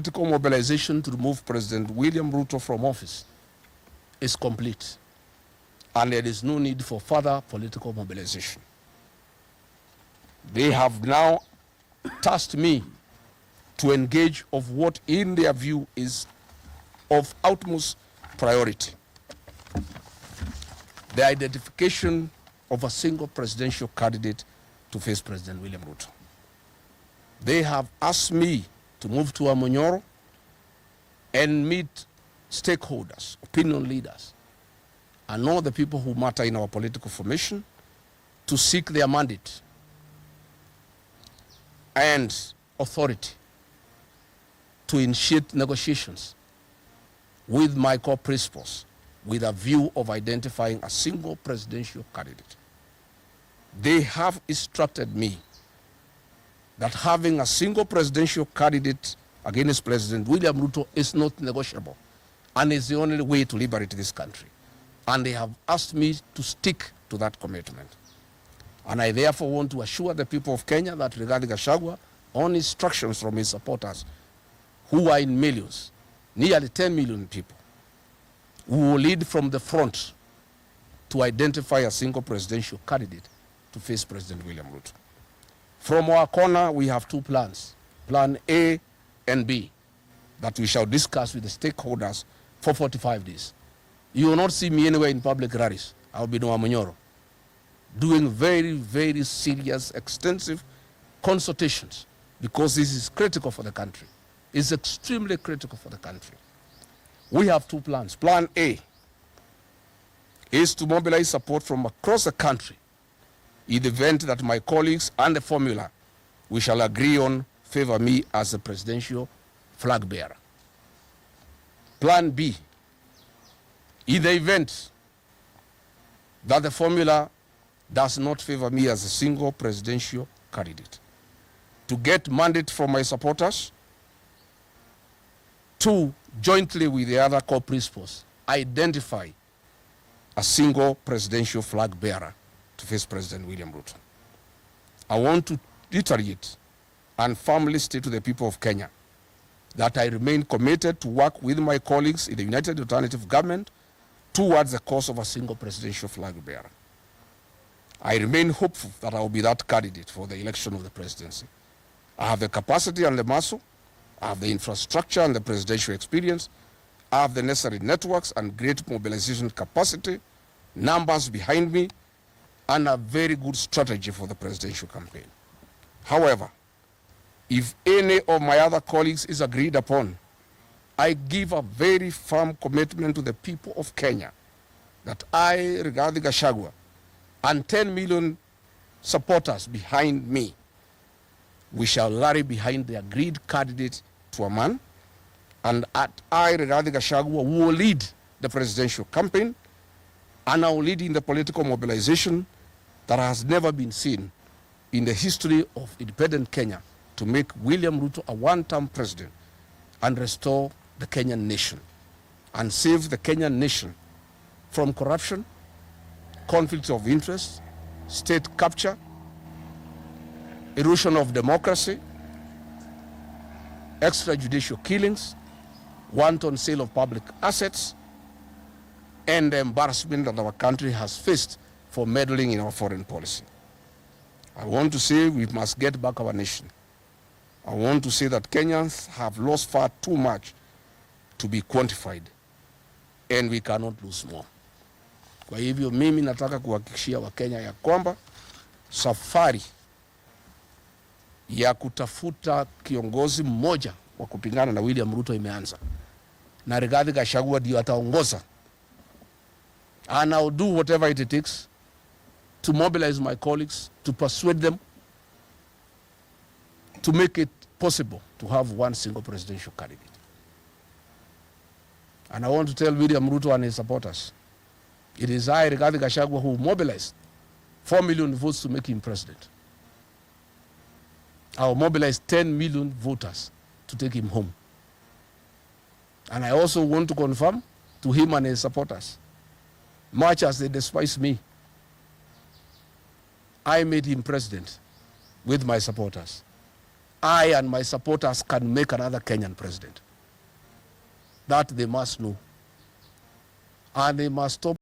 political mobilization to remove President William Ruto from office is complete, and there is no need for further political mobilization. They have now tasked me to engage of what in their view is of utmost priority: the identification of a single presidential candidate to face President William Ruto. They have asked me to move to Wamunyoro and meet stakeholders, opinion leaders, and all the people who matter in our political formation to seek their mandate and authority to initiate negotiations with my core principles with a view of identifying a single presidential candidate. They have instructed me that having a single presidential candidate against President William Ruto is not negotiable and is the only way to liberate this country. And they have asked me to stick to that commitment. And I therefore want to assure the people of Kenya that regarding Gachagua, on instructions from his supporters, who are in millions, nearly 10 million people, who will lead from the front to identify a single presidential candidate to face President William Ruto. From our corner, we have two plans, Plan A and B, that we shall discuss with the stakeholders for 45 days. You will not see me anywhere in public rallies. I will be in Wamunyoro, doing very, very serious, extensive consultations, because this is critical for the country. It's extremely critical for the country. We have two plans. Plan A is to mobilize support from across the country in the event that my colleagues and the formula we shall agree on favor me as the presidential flag bearer. Plan B, in the event that the formula does not favor me as a single presidential candidate, to get mandate from my supporters to, jointly with the other core principles, identify a single presidential flag bearer to face President William Ruto. I want to reiterate and firmly state to the people of Kenya that I remain committed to work with my colleagues in the United Alternative Government towards the cause of a single presidential flag bearer. I remain hopeful that I will be that candidate for the election of the presidency. I have the capacity and the muscle, I have the infrastructure and the presidential experience, I have the necessary networks and great mobilization capacity, numbers behind me, and a very good strategy for the presidential campaign. However, if any of my other colleagues is agreed upon, I give a very firm commitment to the people of Kenya that I, regarding Gachagua, and 10 million supporters behind me, we shall rally behind the agreed candidate to a man, and I, regarding Gachagua, will lead the presidential campaign, and I will lead in the political mobilization that has never been seen in the history of independent Kenya to make William Ruto a one-term president and restore the Kenyan nation and save the Kenyan nation from corruption, conflicts of interest, state capture, erosion of democracy, extrajudicial killings, wanton sale of public assets, and the embarrassment that our country has faced for meddling in our foreign policy. I want to say we must get back our nation. I want to say that Kenyans have lost far too much to be quantified, and we cannot lose more. Kwa hivyo mimi nataka kuhakikishia Wakenya ya kwamba safari ya kutafuta kiongozi mmoja wa kupingana na William Ruto imeanza, na Rigathi Gachagua ndio ataongoza, and I'll do whatever it takes to mobilize my colleagues, to persuade them to make it possible to have one single presidential candidate. And I want to tell William Ruto and his supporters, it is I, Rigathi Gachagua, who mobilized 4 million votes to make him president. I will mobilize 10 million voters to take him home. And I also want to confirm to him and his supporters, much as they despise me, I made him president with my supporters. I and my supporters can make another Kenyan president. That they must know. And they must stop